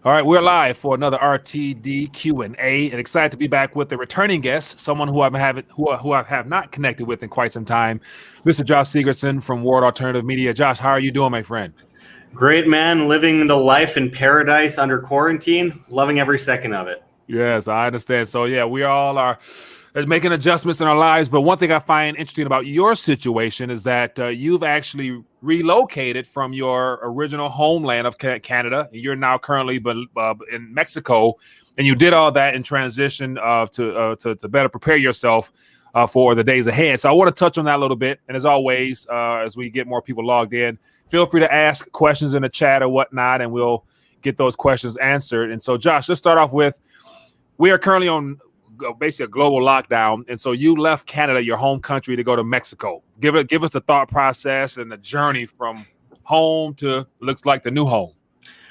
All right, we're live for another RTD Q&A, and excited to be back with a returning guest, someone who I have not connected with in quite some time, Mr. Josh Sigurdson from World Alternative Media. Josh, how are you doing, my friend? Great, man. Living the life in paradise under quarantine. Loving every second of it. Yes, I understand. So, yeah, we all are making adjustments in our lives. But one thing I find interesting about your situation is that you've actually relocated from your original homeland of Canada. You're now currently in Mexico, and you did all that in transition to better prepare yourself for the days ahead. So I want to touch on that a little bit. And as always, as we get more people logged in, feel free to ask questions in the chat or whatnot, and we'll get those questions answered. And so, Josh, let's start off with, we are currently on basically a global lockdown, and so you left Canada, your home country, to go to Mexico. Give us the thought process and the journey from home to looks like the new home.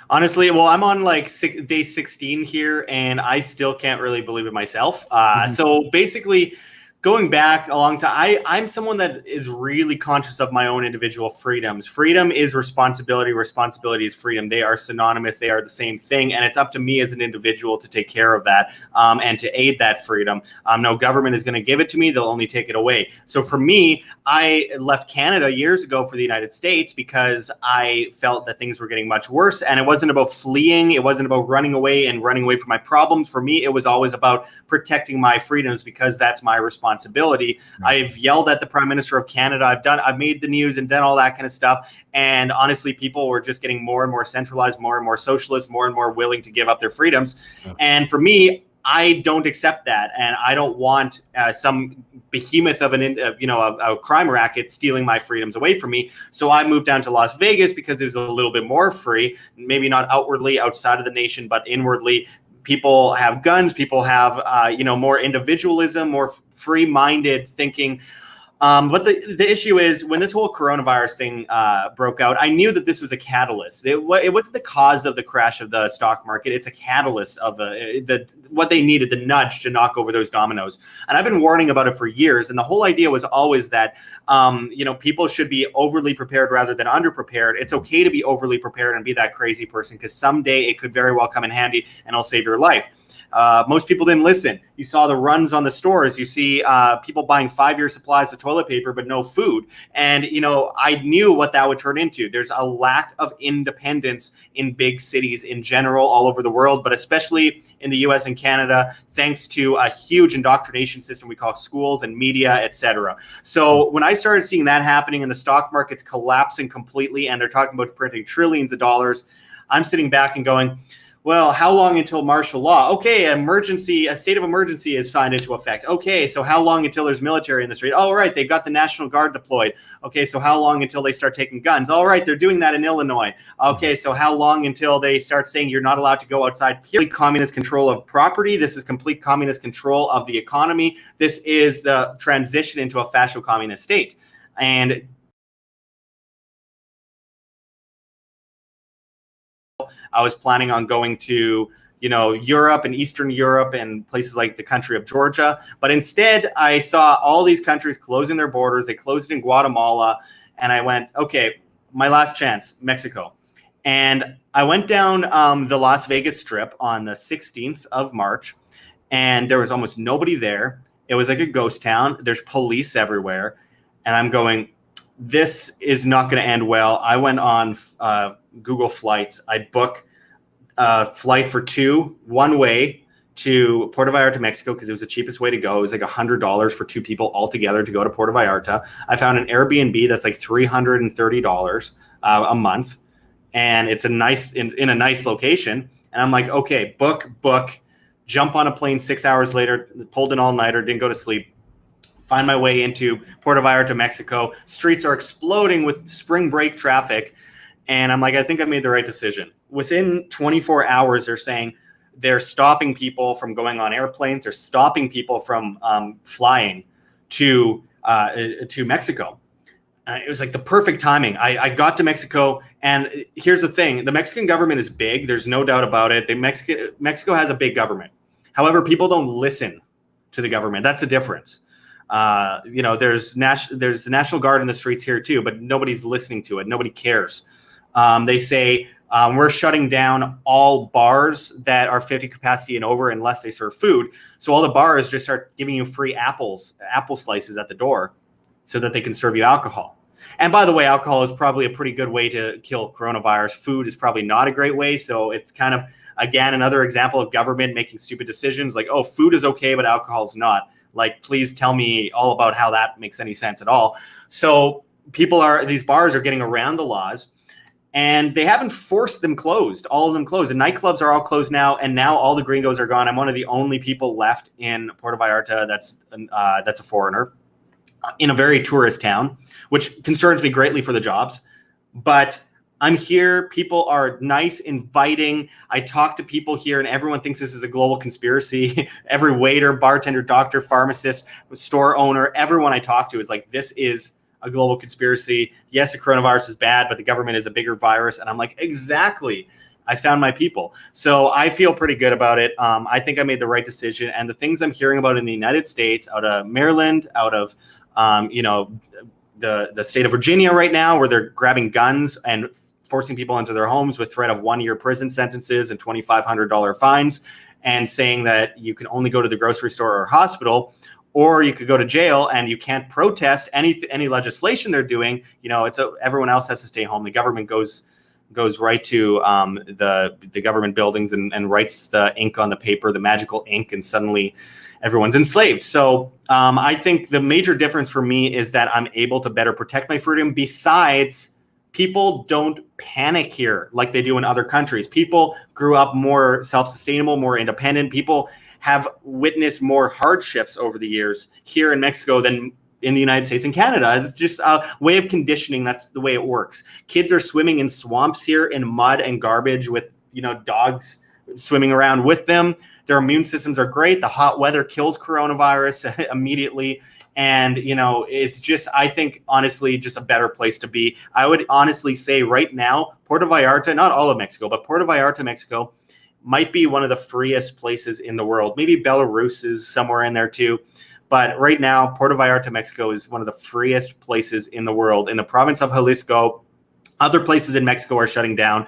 Honestly, well, I'm on like day 16 here, and I still can't really believe it myself. So basically, going back a long time, I'm someone that is really conscious of my own individual freedoms. Freedom is responsibility. Responsibility is freedom. They are synonymous. They are the same thing. And it's up to me as an individual to take care of that and to aid that freedom. No government is going to give it to me. They'll only take it away. So for me, I left Canada years ago for the United States because I felt that things were getting much worse. And it wasn't about fleeing. It wasn't about running away from my problems. For me, it was always about protecting my freedoms because that's my responsibility. I've yelled at the Prime Minister of Canada. I've made the news and done all that kind of stuff. And honestly, people were just getting more and more centralized, more and more socialist, more and more willing to give up their freedoms. Okay. And for me, I don't accept that, and I don't want some behemoth of a crime racket stealing my freedoms away from me. So I moved down to Las Vegas because it was a little bit more free, maybe not outwardly outside of the nation, but inwardly. People have guns. People have, more individualism, more free-minded thinking. But the issue is when this whole coronavirus thing broke out, I knew that this was a catalyst. It wasn't the cause of the crash of the stock market. It's a catalyst of what they needed, the nudge to knock over those dominoes. And I've been warning about it for years. And the whole idea was always that, people should be overly prepared rather than underprepared. It's okay to be overly prepared and be that crazy person because someday it could very well come in handy and it'll save your life. Most people didn't listen. You saw the runs on the stores. You see people buying 5-year supplies of toilet paper, but no food. And, I knew what that would turn into. There's a lack of independence in big cities in general, all over the world, but especially in the US and Canada, thanks to a huge indoctrination system we call schools and media, etc. So when I started seeing that happening and the stock market's collapsing completely, and they're talking about printing trillions of dollars, I'm sitting back and going, well, how long until martial law? Okay, a state of emergency is signed into effect. Okay, so how long until there's military in the street? All right, they've got the National Guard deployed. Okay, so how long until they start taking guns? All right, they're doing that in Illinois. Okay, so how long until they start saying you're not allowed to go outside? Purely communist control of property. This is complete communist control of the economy. This is the transition into a fascist communist state. And I was planning on going to, Europe and Eastern Europe and places like the country of Georgia. But instead, I saw all these countries closing their borders. They closed it in Guatemala. And I went, okay, my last chance, Mexico. And I went down the Las Vegas Strip on the 16th of March. And there was almost nobody there. It was like a ghost town. There's police everywhere. And I'm going, this is not going to end well. I went on Google Flights. I booked a flight for one way to Puerto Vallarta, Mexico, because it was the cheapest way to go. It was like $100 for 2 people altogether to go to Puerto Vallarta. I found an Airbnb that's like $330 a month, and it's in a nice location. And I'm like, okay, book, jump on a plane 6 hours later, pulled an all-nighter, didn't go to sleep. Find my way into Puerto Vallarta, Mexico. Streets are exploding with spring break traffic. And I'm like, I think I made the right decision. Within 24 hours, they're saying they're stopping people from going on airplanes. They're stopping people from flying to Mexico. It was like the perfect timing. I got to Mexico, and here's the thing. The Mexican government is big. There's no doubt about it. Mexico has a big government. However, people don't listen to the government. That's the difference. There's the National Guard in the streets here too, but nobody's listening to it. Nobody cares. They say We're shutting down all bars that are 50 capacity and over unless they serve food. So all the bars just start giving you free apple slices at the door so that they can serve you alcohol. And by the way, alcohol is probably a pretty good way to kill coronavirus. Food is probably not a great way. So it's kind of, again, another example of government making stupid decisions like, oh, food is okay, but alcohol is not. Like, please tell me all about how that makes any sense at all. So these bars are getting around the laws. And they haven't forced them closed, all of them closed. The nightclubs are all closed now, and now all the gringos are gone. I'm one of the only people left in Puerto Vallarta that's a foreigner in a very tourist town, which concerns me greatly for the jobs. But I'm here. People are nice, inviting. I talk to people here, and everyone thinks this is a global conspiracy. Every waiter, bartender, doctor, pharmacist, store owner, everyone I talk to is like, this is a global conspiracy. Yes, the coronavirus is bad, but the government is a bigger virus. And I'm like, exactly. I found my people. So I feel pretty good about it. I think I made the right decision. And the things I'm hearing about in the United States, out of Maryland, out of, the state of Virginia right now, where they're grabbing guns and forcing people into their homes with threat of 1-year prison sentences and $2,500 fines, and saying that you can only go to the grocery store or hospital, or you could go to jail and you can't protest any legislation they're doing. Everyone else has to stay home. The government goes right to the government buildings and writes the ink on the paper, the magical ink, and suddenly everyone's enslaved. So I think the major difference for me is that I'm able to better protect my freedom. Besides, people don't panic here like they do in other countries. People grew up more self-sustainable, more independent. People have witnessed more hardships over the years here in Mexico than in the United States and Canada. It's just a way of conditioning. That's the way it works. Kids are swimming in swamps here in mud and garbage with, dogs swimming around with them. Their immune systems are great. The hot weather kills coronavirus immediately. And, it's just, I think, honestly, just a better place to be. I would honestly say right now, Puerto Vallarta, not all of Mexico, but Puerto Vallarta, Mexico, might be one of the freest places in the world. Maybe Belarus is somewhere in there too. But right now, Puerto Vallarta, Mexico is one of the freest places in the world. In the province of Jalisco, other places in Mexico are shutting down,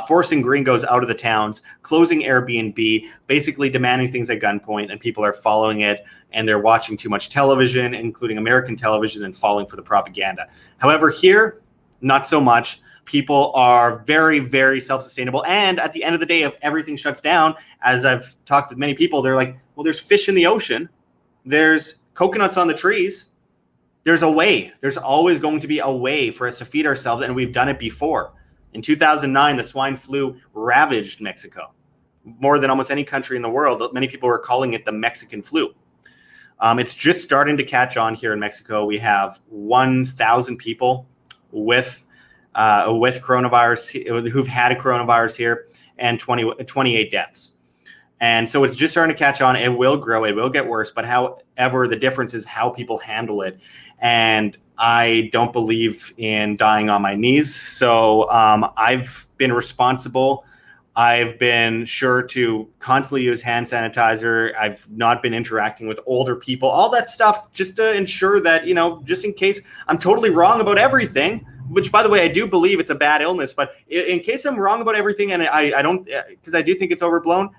forcing gringos out of the towns, closing Airbnb, basically demanding things at gunpoint, and people are following it, and they're watching too much television, including American television, and falling for the propaganda. However, here, not so much. People are very, very self-sustainable. And at the end of the day, if everything shuts down, as I've talked with many people, they're like, well, there's fish in the ocean. There's coconuts on the trees. There's a way. There's always going to be a way for us to feed ourselves, and we've done it before. In 2009, the swine flu ravaged Mexico, more than almost any country in the world. Many people were calling it the Mexican flu. It's just starting to catch on here in Mexico. We have 1,000 people with coronavirus who've had a coronavirus here, and 28 deaths. And so it's just starting to catch on. It will grow. It will get worse. But however, the difference is how people handle it. And I don't believe in dying on my knees. So I've been responsible. I've been sure to constantly use hand sanitizer. I've not been interacting with older people, all that stuff, just to ensure that, just in case I'm totally wrong about everything, which, by the way, I do believe it's a bad illness. But in case I'm wrong about everything, and I don't, because I do think it's overblown,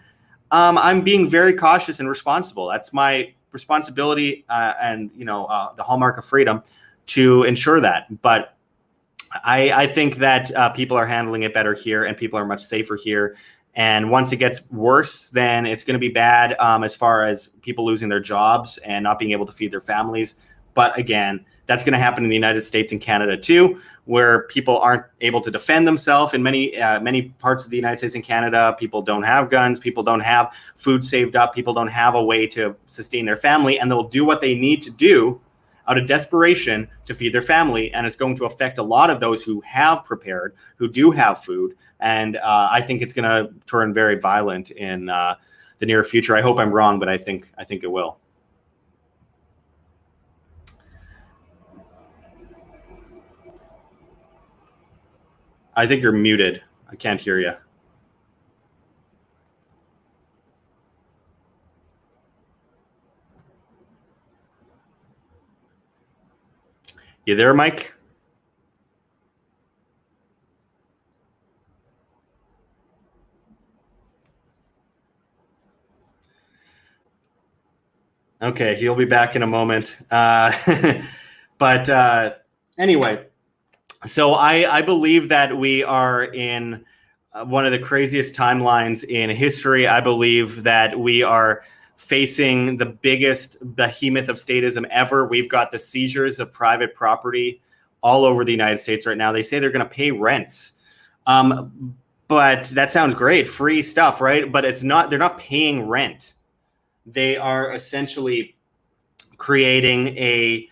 I'm being very cautious and responsible. That's my responsibility and, the hallmark of freedom to ensure that. But I think that people are handling it better here, and people are much safer here. And once it gets worse, then it's going to be bad as far as people losing their jobs and not being able to feed their families. But again, that's going to happen in the United States and Canada too, where people aren't able to defend themselves. In many parts of the United States and Canada, people don't have guns, people don't have food saved up, people don't have a way to sustain their family, and they'll do what they need to do out of desperation to feed their family. And it's going to affect a lot of those who have prepared, who do have food. And I think it's going to turn very violent in the near future. I hope I'm wrong, but I think it will. I think you're muted. I can't hear you. You there, Mike? Okay, he'll be back in a moment. But anyway, so I believe that we are in one of the craziest timelines in history. I believe that we are facing the biggest behemoth of statism ever. We've got the seizures of private property all over the United States right now. They say they're going to pay rents. But that sounds great, free stuff, right? But it's not. They're not paying rent. They are essentially creating a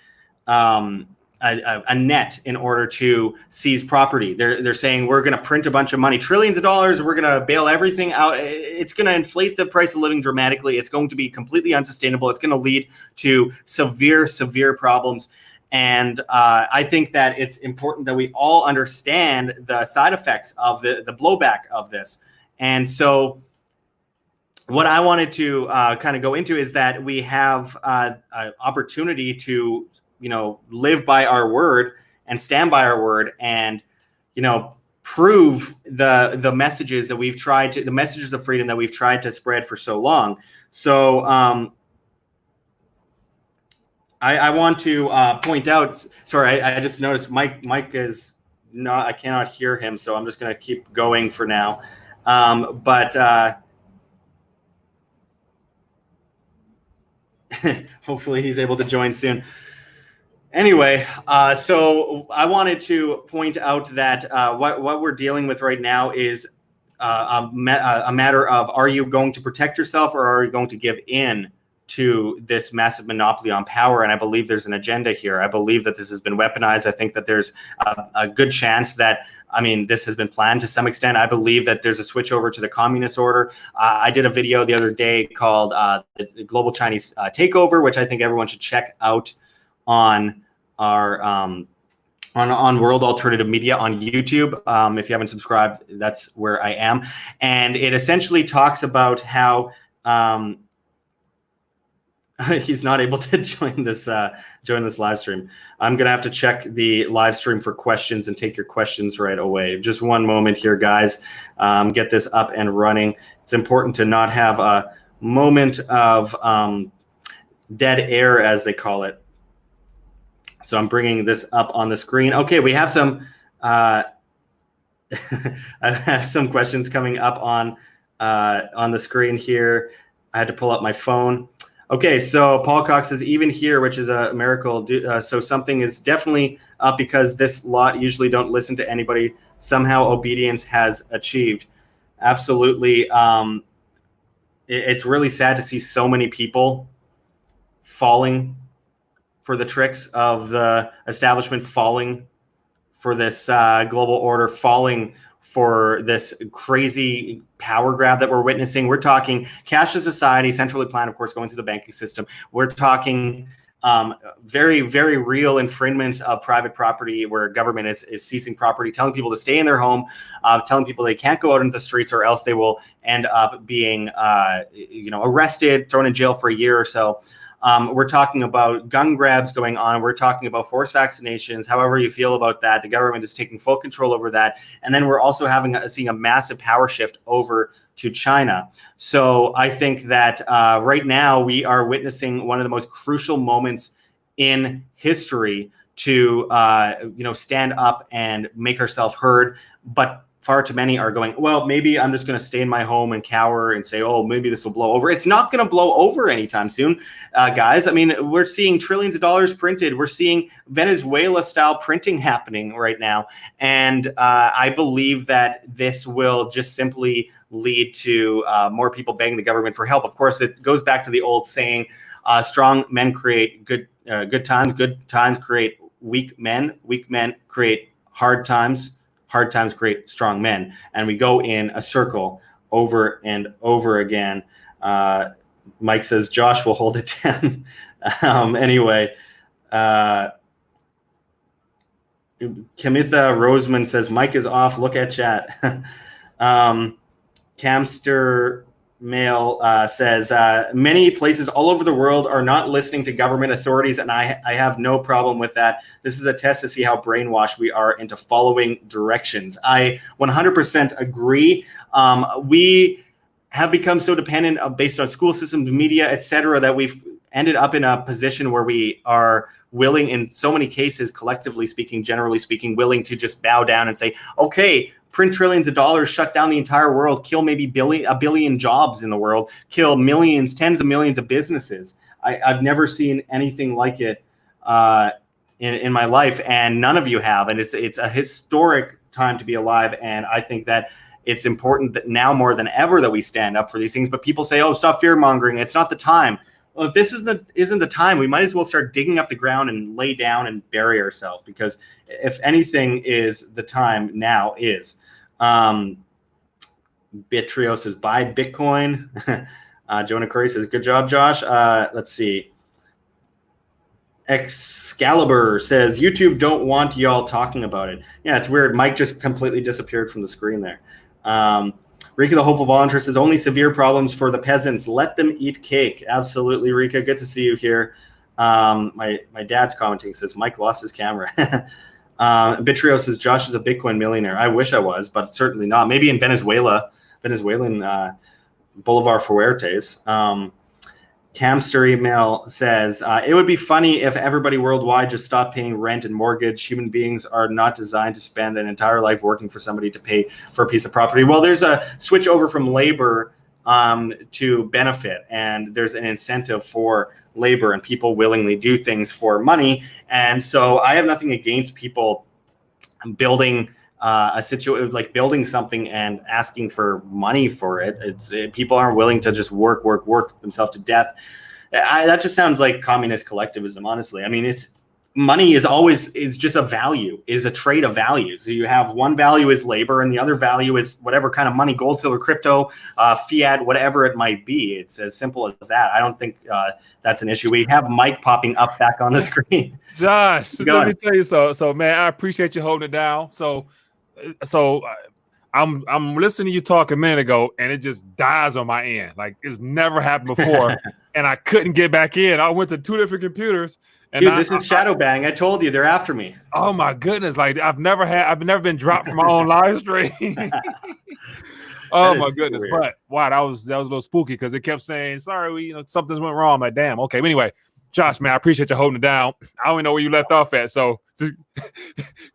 net in order to seize property. They're saying we're going to print a bunch of money, trillions of dollars. We're going to bail everything out. It's going to inflate the price of living dramatically. It's going to be completely unsustainable. It's going to lead to severe problems. And I think that it's important that we all understand the side effects of the blowback of this. And so what I wanted to kind of go into is that we have an opportunity to, live by our word and stand by our word and, prove the messages that we've tried to, the messages of freedom that we've tried to spread for so long. So I want to point out, sorry, I just noticed Mike is not, I cannot hear him, so I'm just going to keep going for now. But hopefully he's able to join soon. Anyway, so I wanted to point out that what we're dealing with right now is a matter of, are you going to protect yourself or are you going to give in to this massive monopoly on power? And I believe there's an agenda here. I believe that this has been weaponized. I think that there's a good chance that, this has been planned to some extent. I believe that there's a switch over to the communist order. I did a video the other day called the Global Chinese Takeover, which I think everyone should check out on our on World Alternative Media on YouTube. If you haven't subscribed, that's where I am. And it essentially talks about how he's not able to join this live stream. I'm gonna have to check the live stream for questions and take your questions right away. Just one moment here, guys. Get this up and running. It's important to not have a moment of dead air, as they call it. So I'm bringing this up on the screen. Okay, we have some. I have some questions coming up on the screen here. I had to pull up my phone. Okay, so Paul Cox says, even here, which is a miracle. So something is definitely up because this lot usually don't listen to anybody. Somehow obedience has achieved. Absolutely. It's really sad to see so many people falling for the tricks of the establishment, falling for this global order, falling for this crazy power grab that we're witnessing. We're talking cashless society, centrally planned, of course, going through the banking system. We're talking very, very real infringement of private property where government is seizing property, telling people to stay in their home, telling people they can't go out into the streets or else they will end up being arrested, thrown in jail for a year or so. We're talking about gun grabs going on. We're talking about forced vaccinations. However you feel about that, the government is taking full control over that. And then we're also seeing a massive power shift over to China. So I think that right now we are witnessing one of the most crucial moments in history to stand up and make ourselves heard. But far too many are going, well, maybe I'm just going to stay in my home and cower and say, oh, maybe this will blow over. It's not going to blow over anytime soon, guys. I mean, we're seeing trillions of dollars printed. We're seeing Venezuela-style printing happening right now. And I believe that this will just simply lead to more people begging the government for help. Of course, it goes back to the old saying, strong men create good times create weak men create hard times create strong men, and we go in a circle over and over again. Mike says Josh will hold it down. Anyway, Kamitha Roseman says Mike is off. Look at chat. Camster Mail says many places all over the world are not listening to government authorities, and I have no problem with that. This is a test to see how brainwashed we are into following directions. I 100% agree. We have become so dependent based on school systems, media, etc., that we've ended up in a position where we are willing, in so many cases, collectively speaking, generally speaking, willing to just bow down and say, okay, print trillions of dollars, shut down the entire world, kill maybe a billion jobs in the world, kill millions, tens of millions of businesses. I've never seen anything like it in my life, and none of you have. And it's a historic time to be alive. And I think that it's important that now more than ever that we stand up for these things. But people say, oh, stop fear mongering. It's not the time. Well, if this isn't the time, we might as well start digging up the ground and lay down and bury ourselves, because if anything is the time, now is. Bitrio says, buy Bitcoin. Jonah Curry says, good job, Josh. Let's see. Excalibur says, YouTube don't want y'all talking about it. Yeah, it's weird. Mike just completely disappeared from the screen there. Rika, the hopeful volunteer, says, only severe problems for the peasants. Let them eat cake. Absolutely, Rika. Good to see you here. My dad's commenting, says, Mike lost his camera. Bitrio says, Josh is a Bitcoin millionaire. I wish I was, but certainly not. Maybe in Venezuelan Bolivar Fuertes. Camster email says, it would be funny if everybody worldwide just stopped paying rent and mortgage. Human beings are not designed to spend an entire life working for somebody to pay for a piece of property. Well, there's a switch over from labor to benefit, and there's an incentive for labor, and people willingly do things for money. And so I have nothing against people building like building something and asking for money for it. People aren't willing to just work themselves to death. That just sounds like communist collectivism, honestly. I mean, money is just a value, is a trade of value. So you have one value is labor, and the other value is whatever kind of money, gold, silver, crypto, fiat, whatever it might be. It's as simple as that. I don't think that's an issue. We have Mike popping up back on the screen. Josh, let me tell you so man, I appreciate you holding it down. So I'm listening to you talk a minute ago, and it just dies on my end. Like, it's never happened before, and I couldn't get back in. I went to two different computers. And dude, this is shadow banning. I told you, they're after me. Oh my goodness! Like, I've never been dropped from my own live stream. Oh my goodness! Weird. But wow, that was a little spooky, because it kept saying, "Sorry, something's went wrong." I'm like, damn. Okay. But anyway, Josh, man, I appreciate you holding it down. I don't even know where you left off at, so just,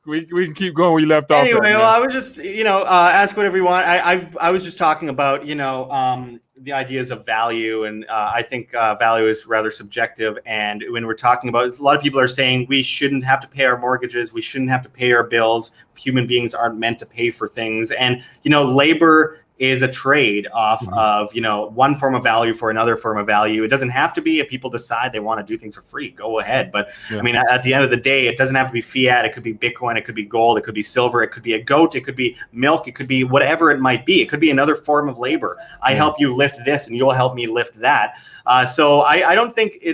we can keep going where you left off. Anyway, well, I was just ask whatever you want. I was just talking about the ideas of value, and I think value is rather subjective. And when we're talking about, a lot of people are saying we shouldn't have to pay our mortgages, we shouldn't have to pay our bills. Human beings aren't meant to pay for things, and labor is a trade off of, one form of value for another form of value. It doesn't have to be. If people decide they want to do things for free, go ahead. But I mean, at the end of the day, it doesn't have to be fiat. It could be Bitcoin. It could be gold. It could be silver. It could be a goat. It could be milk. It could be whatever it might be. It could be another form of labor. I help you lift this, and you'll help me lift that. So I don't think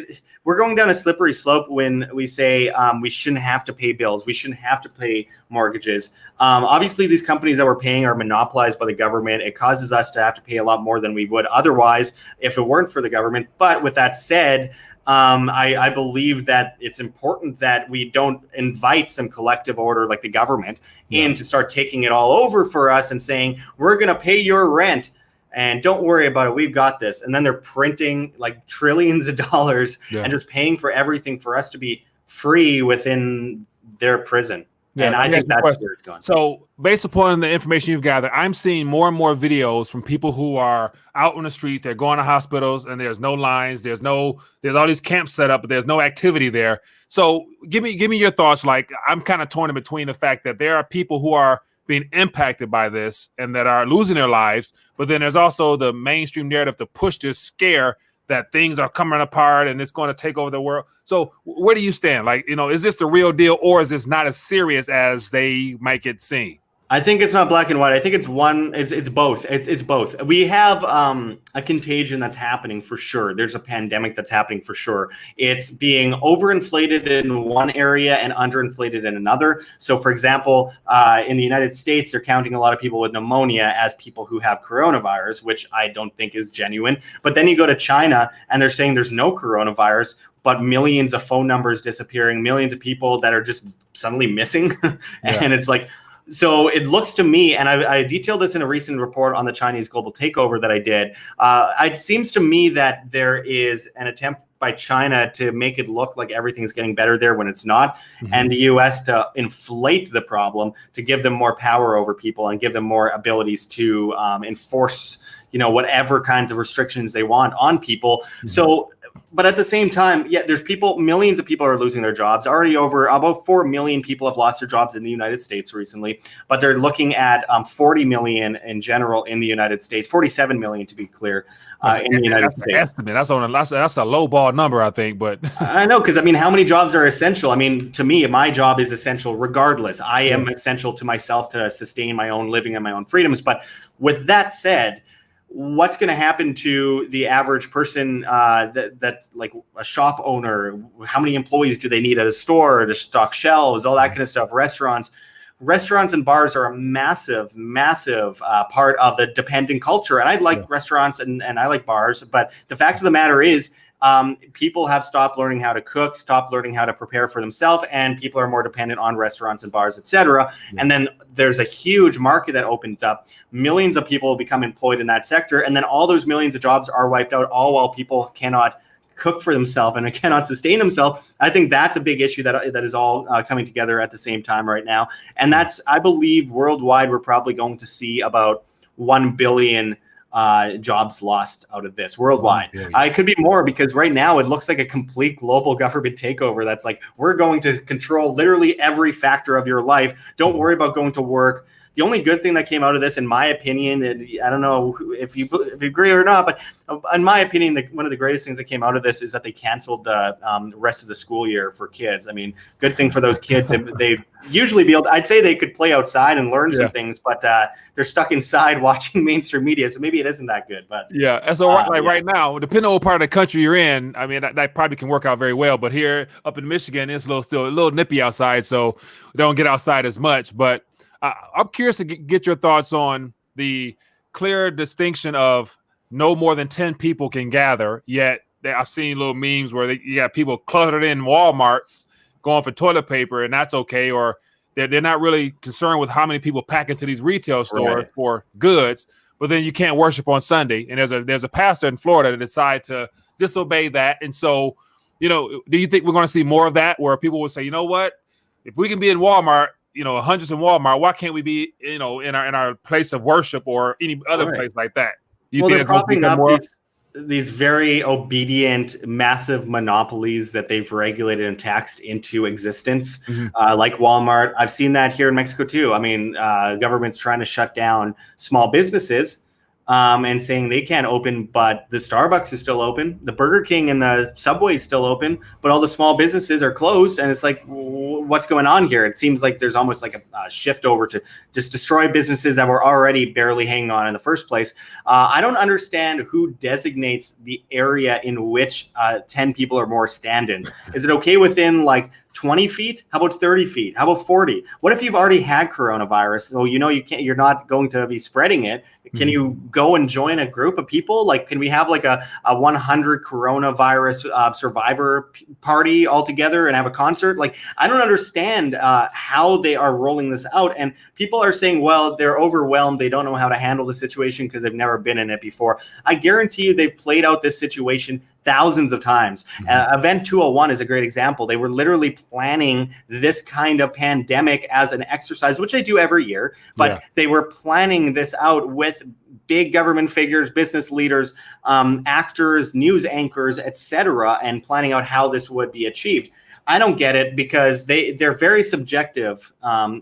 we're going down a slippery slope when we say we shouldn't have to pay bills. We shouldn't have to pay mortgages. Obviously, these companies that we're paying are monopolized by the government. It causes us to have to pay a lot more than we would otherwise if it weren't for the government. But with that said, I believe that it's important that we don't invite some collective order like the government in to start taking it all over for us and saying, we're going to pay your rent. And don't worry about it. We've got this. And then they're printing like trillions of dollars and just paying for everything for us to be free within their prison. Yeah, and I think that's where it's going. So based upon the information you've gathered, I'm seeing more and more videos from people who are out on the streets. They're going to hospitals, and there's no lines. There's all these camps set up, but there's no activity there. So give me your thoughts. Like, I'm kind of torn in between the fact that there are people who are being impacted by this and that are losing their lives, but then there's also the mainstream narrative to push this scare that things are coming apart and it's going to take over the world. So where do you stand? Like, is this the real deal, or is this not as serious as they make it seem? I think it's not black and white. I think it's both. It's both. We have a contagion that's happening for sure. There's a pandemic that's happening for sure. It's being overinflated in one area and underinflated in another. So, for example, in the United States, they're counting a lot of people with pneumonia as people who have coronavirus, which I don't think is genuine. But then you go to China, and they're saying there's no coronavirus, but millions of phone numbers disappearing, millions of people that are just suddenly missing. And it's like, so it looks to me, and I detailed this in a recent report on the Chinese global takeover that I did. It seems to me that there is an attempt by by China to make it look like everything's getting better there when it's not, and the US to inflate the problem, to give them more power over people and give them more abilities to enforce, whatever kinds of restrictions they want on people. So, but at the same time, there's millions of people are losing their jobs. Already about 4 million people have lost their jobs in the United States recently, but they're looking at 40 million in general in the United States, 47 million to be clear, in the United States. That's a low ball number, I think, but I know, because how many jobs are essential? To me, my job is essential regardless. I am essential to myself to sustain my own living and my own freedoms. But with that said, what's going to happen to the average person that like a shop owner? How many employees do they need at a store to stock shelves, all that kind of stuff? Restaurants and bars are a massive part of the dependent culture. And I like restaurants and I like bars, but the fact of the matter is, people have stopped learning how to cook, stopped learning how to prepare for themselves, and people are more dependent on restaurants and bars, etc. And then there's a huge market that opens up. Millions of people will become employed in that sector, and then all those millions of jobs are wiped out, all while people cannot cook for themselves and cannot sustain themselves. I think that's a big issue that is all coming together at the same time right now. And that's, I believe, worldwide, we're probably going to see about 1 billion jobs lost out of this worldwide. It could be more, because right now it looks like a complete global government takeover. That's like, we're going to control literally every factor of your life. Don't worry about going to work. The only good thing that came out of this, in my opinion, and I don't know if you agree or not, but in my opinion, one of the greatest things that came out of this is that they canceled the rest of the school year for kids. Good thing for those kids. They usually I'd say they could play outside and learn some things, but they're stuck inside watching mainstream media, so maybe it isn't that good. But and so right now, depending on what part of the country you're in, that probably can work out very well. But here up in Michigan, it's still a little nippy outside, so we don't get outside as much. But I'm curious to get your thoughts on the clear distinction of no more than 10 people can gather, yet I've seen little memes where you got people cluttered in Walmarts going for toilet paper, and that's okay, or they're not really concerned with how many people pack into these retail stores for goods, but then you can't worship on Sunday. And there's a pastor in Florida that decided to disobey that. And so, do you think we're going to see more of that, where people will say, you know what, if we can be in Walmart, hundreds in Walmart, why can't we be, in our place of worship or any other place like that? Do you think they're propping up these very obedient, massive monopolies that they've regulated and taxed into existence, like Walmart. I've seen that here in Mexico too. Government's trying to shut down small businesses and saying they can't open, but the Starbucks is still open. The Burger King and the Subway is still open, but all the small businesses are closed. And it's like, what's going on here? It seems like there's almost like a shift over to just destroy businesses that were already barely hanging on in the first place. I don't understand who designates the area in which 10 people or more stand in. Is it okay within like 20 feet? How about 30 feet? How about 40? What if you've already had coronavirus? So you're not going to be spreading it. Can you go and join a group of people? Like, can we have like a 100 coronavirus survivor party all together and have a concert? Like, I don't understand how they are rolling this out. And people are saying, well, they're overwhelmed. They don't know how to handle the situation because they've never been in it before. I guarantee you they've played out this situation thousands of times. Event 201 is a great example. They were literally planning this kind of pandemic as an exercise, which they do every year, but they were planning this out with big government figures, business leaders, actors, news anchors, etc., and planning out how this would be achieved. I don't get it, because they're very subjective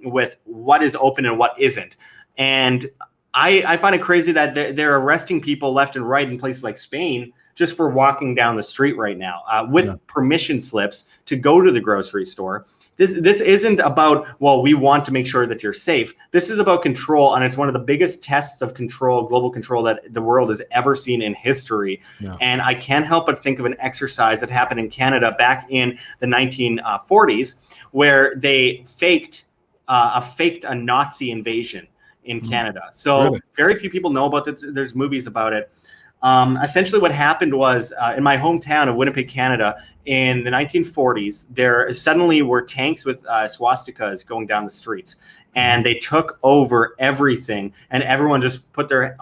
with what is open and what isn't. And I find it crazy that they're arresting people left and right in places like Spain just for walking down the street right now with permission slips to go to the grocery store. This isn't about, well, we want to make sure that you're safe. This is about control, and it's one of the biggest tests of control, global control, that the world has ever seen in history. And I can't help but think of an exercise that happened in Canada back in the 1940s, where they faked a Nazi invasion in Canada. So very few people know about it. There's movies about it. Essentially what happened was in my hometown of Winnipeg, Canada, in the 1940s, there suddenly were tanks with swastikas going down the streets. and they took over everything, and everyone just put their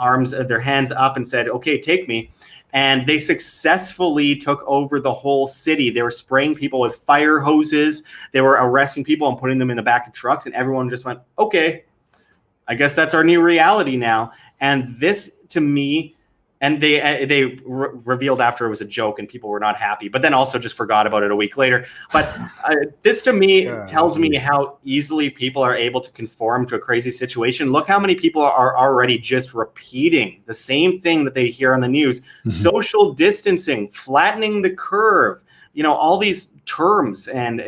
hands up and said, okay, take me. And they successfully took over the whole city. They were spraying people with fire hoses. They were arresting people and putting them in the back of trucks, and everyone just went, okay, I guess that's our new reality now. And this, to me, and they revealed after it was a joke and people were not happy, but then also just forgot about it a week later. But this to me tells me how easily people are able to conform to a crazy situation. Look how many people are already just repeating the same thing that they hear on the news. Mm-hmm. Social distancing, flattening the curve, all these terms and,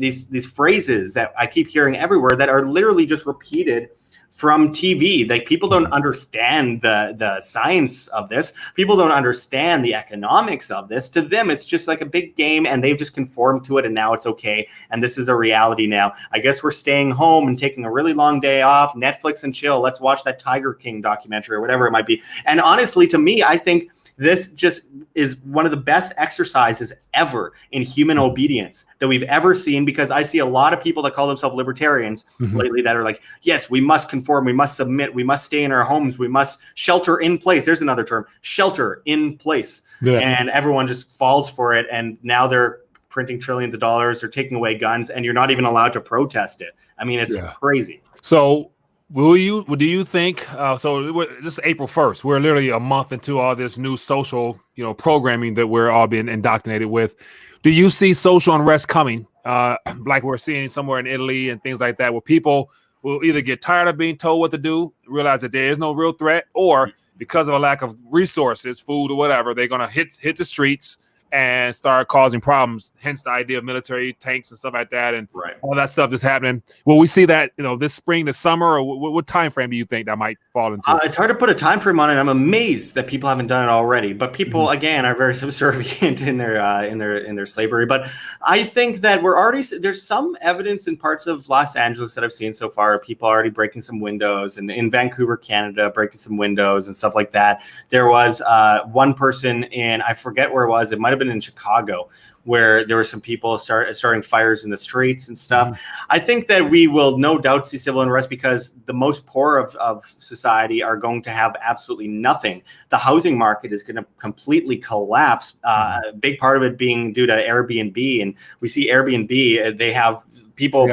these phrases that I keep hearing everywhere that are literally just repeated from TV. Like, people don't understand the science of this. People don't understand the economics of this. To them, it's just like a big game, and they've just conformed to it, and now it's okay. And this is a reality now. I guess we're staying home and taking a really long day off, Netflix and chill. Let's watch that Tiger King documentary or whatever it might be. And honestly, to me, I think this just is one of the best exercises ever in human obedience that we've ever seen, because I see a lot of people that call themselves libertarians lately that are like, yes, we must conform, we must submit, we must stay in our homes, we must shelter in place. There's another term, shelter in place. Yeah. And everyone just falls for it. And now they're printing trillions of dollars, they're taking away guns, and you're not even allowed to protest it. I mean, it's crazy. So do you think, so this is April 1st, we're literally a month into all this new social, programming that we're all being indoctrinated with. Do you see social unrest coming, like we're seeing somewhere in Italy and things like that, where people will either get tired of being told what to do, realize that there is no real threat, or because of a lack of resources, food or whatever, they're going to hit the streets and start causing problems, hence the idea of military tanks and stuff like that, and all that stuff that's happening. Will we see that, this spring, this summer, or what time frame do you think that might fall into? It's hard to put a time frame on it. I'm amazed that people haven't done it already, but people again are very subservient in their slavery. But I think that there's some evidence in parts of Los Angeles that I've seen so far. People already breaking some windows, and in Vancouver, Canada, breaking some windows and stuff like that. There was one person in, I forget where it was. It might have been in Chicago, where there were some people starting fires in the streets and stuff. I think that we will no doubt see civil unrest, because the most poor of society are going to have absolutely nothing. The housing market is going to completely collapse. A big part of it being due to Airbnb, and we see Airbnb, they have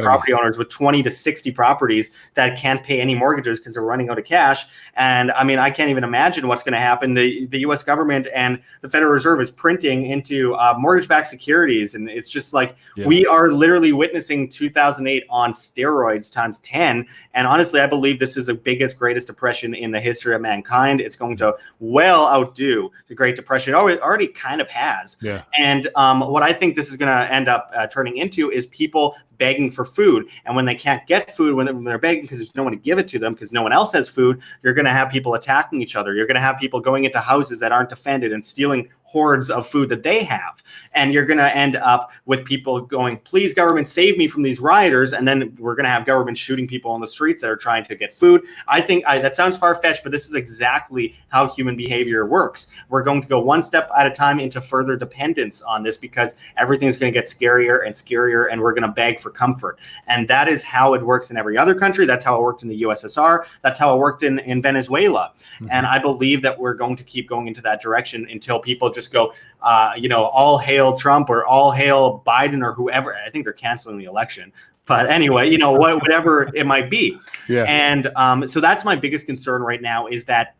property owners with 20 to 60 properties that can't pay any mortgages because they're running out of cash. And I mean, I can't even imagine what's going to happen. The U.S. government and the Federal Reserve is printing into mortgage-backed securities. And it's just like, we are literally witnessing 2008 on steroids times 10. And honestly, I believe this is the biggest, greatest depression in the history of mankind. It's going to well outdo the Great Depression. It already kind of has. Yeah. And what I think this is going to end up turning into is people begging for food. And when they can't get food, when they're begging because there's no one to give it to them, because no one else has food, you're going to have people attacking each other. You're going to have people going into houses that aren't defended and stealing hordes of food that they have. And you're going to end up with people going, please, government, save me from these rioters. And then we're going to have government shooting people on the streets that are trying to get food. I think that sounds far-fetched, but this is exactly how human behavior works. We're going to go one step at a time into further dependence on this, because everything's going to get scarier and scarier, and we're going to beg for comfort. And that is how it works in every other country. That's how it worked in the USSR. That's how it worked in Venezuela. And I believe that we're going to keep going into that direction until people just go, all hail Trump or all hail Biden or whoever. I think they're canceling the election. But anyway, whatever it might be. Yeah. And so that's my biggest concern right now, is that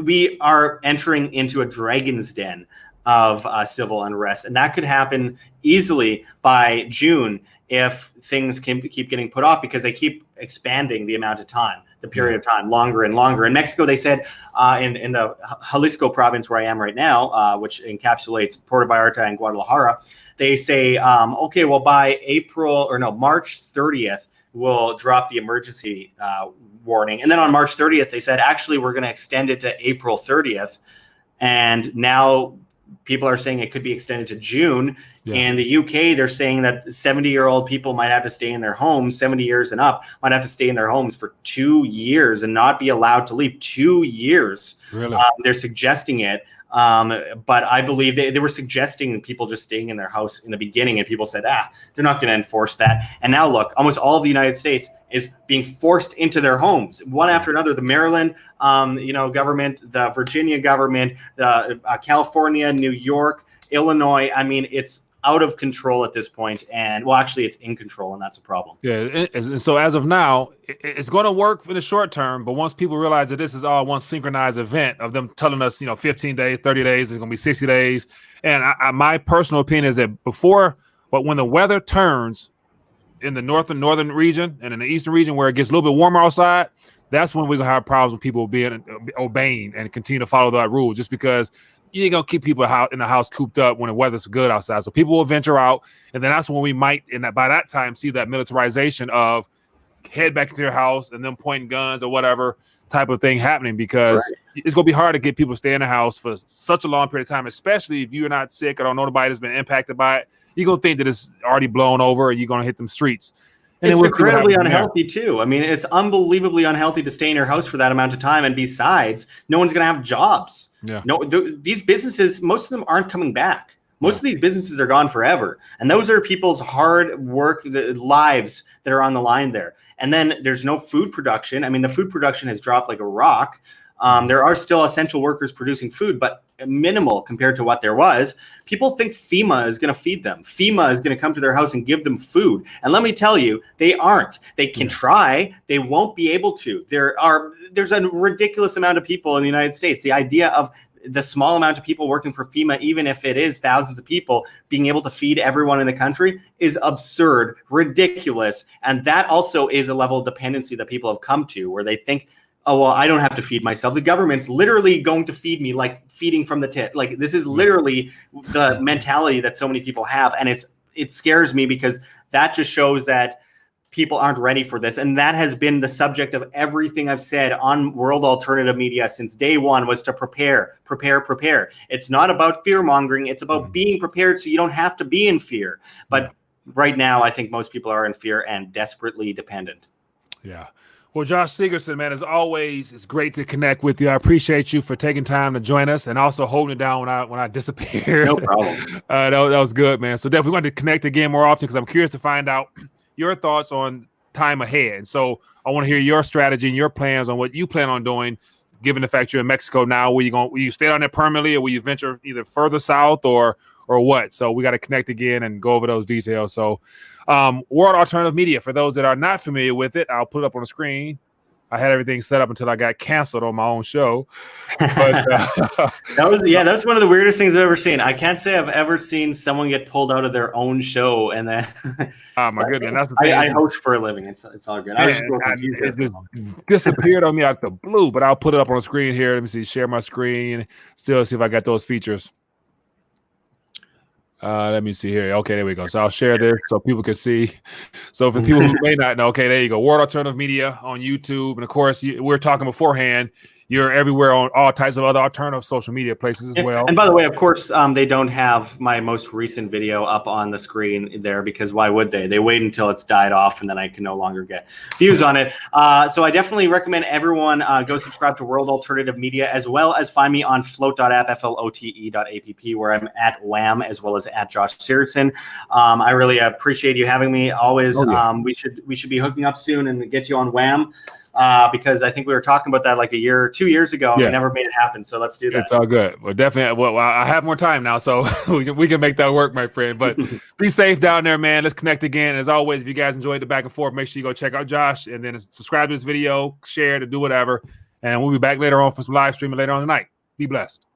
we are entering into a dragon's den of civil unrest. And that could happen easily by June if things keep getting put off, because they keep expanding the amount of time, the period of time, longer and longer. In Mexico, they said in the Jalisco province where I am right now, which encapsulates Puerto Vallarta and Guadalajara, they say, okay, well, by March 30th, we'll drop the emergency warning. And then on March 30th, they said, actually, we're going to extend it to April 30th. And now people are saying it could be extended to June Yeah. In the UK, they're saying that 70-year-old people might have to stay in their homes, 70 years and up, might have to stay in their homes for 2 years and not be allowed to leave. 2 years. Really? They're suggesting it. But I believe they were suggesting people just staying in their house in the beginning, and people said, they're not going to enforce that. And now look, almost all of the United States is being forced into their homes, one after another. The Maryland, government, the Virginia government, the California, New York, Illinois. I mean, it's out of control at this point, and well, actually it's in control, and that's a problem. Yeah, and so as of now, it's going to work for the short term, but once people realize that this is all one synchronized event of them telling us, 15 days, 30 days, it's going to be 60 days, and my personal opinion is that when the weather turns in the northern region and in the eastern region where it gets a little bit warmer outside, that's when we're going to have problems with people obeying and continue to follow that rule, just because you ain't gonna keep people in the house cooped up when the weather's good outside. So people will venture out, and then that's when we might, by that time, see that militarization of head back into your house and them pointing guns or whatever type of thing happening, because it's gonna be hard to get people to stay in the house for such a long period of time, especially if you're not sick or don't know nobody that's been impacted by it. You're gonna think that it's already blown over, and you're gonna hit them streets. And it's incredibly unhealthy too. I mean, it's unbelievably unhealthy to stay in your house for that amount of time, and besides, no one's gonna have jobs. Yeah. No, these businesses, most of them aren't coming back. Most of these businesses are gone forever. And those are people's hard work, the lives that are on the line there. And then there's no food production. I mean, the food production has dropped like a rock. There are still essential workers producing food, but minimal compared to what there was. People think FEMA is going to feed them. FEMA is going to come to their house and give them food. And let me tell you, they aren't. They can try. They won't be able to. There's a ridiculous amount of people in the United States. The idea of the small amount of people working for FEMA, even if it is thousands of people, being able to feed everyone in the country is absurd, ridiculous. And that also is a level of dependency that people have come to, where they think, oh, well, I don't have to feed myself. The government's literally going to feed me, like feeding from the tit. Like, this is literally the mentality that so many people have. And it scares me, because that just shows that people aren't ready for this. And that has been the subject of everything I've said on World Alternative Media since day one, was to prepare. It's not about fear mongering. It's about being prepared so you don't have to be in fear. But right now, I think most people are in fear and desperately dependent. Yeah. Well, Josh Sigurdson, man, as always, it's great to connect with you. I appreciate you for taking time to join us and also holding it down when I disappeared. No problem. That was good, man. So definitely want to connect again more often, because I'm curious to find out your thoughts on time ahead. And so I want to hear your strategy and your plans on what you plan on doing, given the fact you're in Mexico now. Will you stay down there permanently, or will you venture either further south or what? So we got to connect again and go over those details. So World Alternative Media, for those that are not familiar with it, I'll put it up on the screen. I had everything set up until I got canceled on my own show. But that's one of the weirdest things I've ever seen. I can't say I've ever seen someone get pulled out of their own show and then. Oh my goodness, that's the thing. I host for a living. It's all good. It just disappeared on me out the blue. But I'll put it up on the screen here. Let me see. Share my screen. Still see if I got those features. Let me see here. Okay, there we go. So I'll share this so people can see. So for people who may not know, okay, there you go. World Alternative Media on YouTube. And of course, we were talking beforehand. You're everywhere on all types of other alternative social media places as well. And by the way, of course, they don't have my most recent video up on the screen there, because why would they? They wait until it's died off, and then I can no longer get views on it. So I definitely recommend everyone go subscribe to World Alternative Media, as well as find me on flote.app, flote.app, where I'm at Wham, as well as at Josh Sigurdson. I really appreciate you having me. Always, we should be hooking up soon and get you on Wham. Because I think we were talking about that like 2 years ago, and we never made it happen. So let's do that. It's all good. Well, definitely. Well, I have more time now, so we can make that work, my friend. But be safe down there, man. Let's connect again. As always, if you guys enjoyed the back and forth, make sure you go check out Josh, and then subscribe to this video, share to do whatever. And we'll be back later on for some live streaming later on tonight. Be blessed.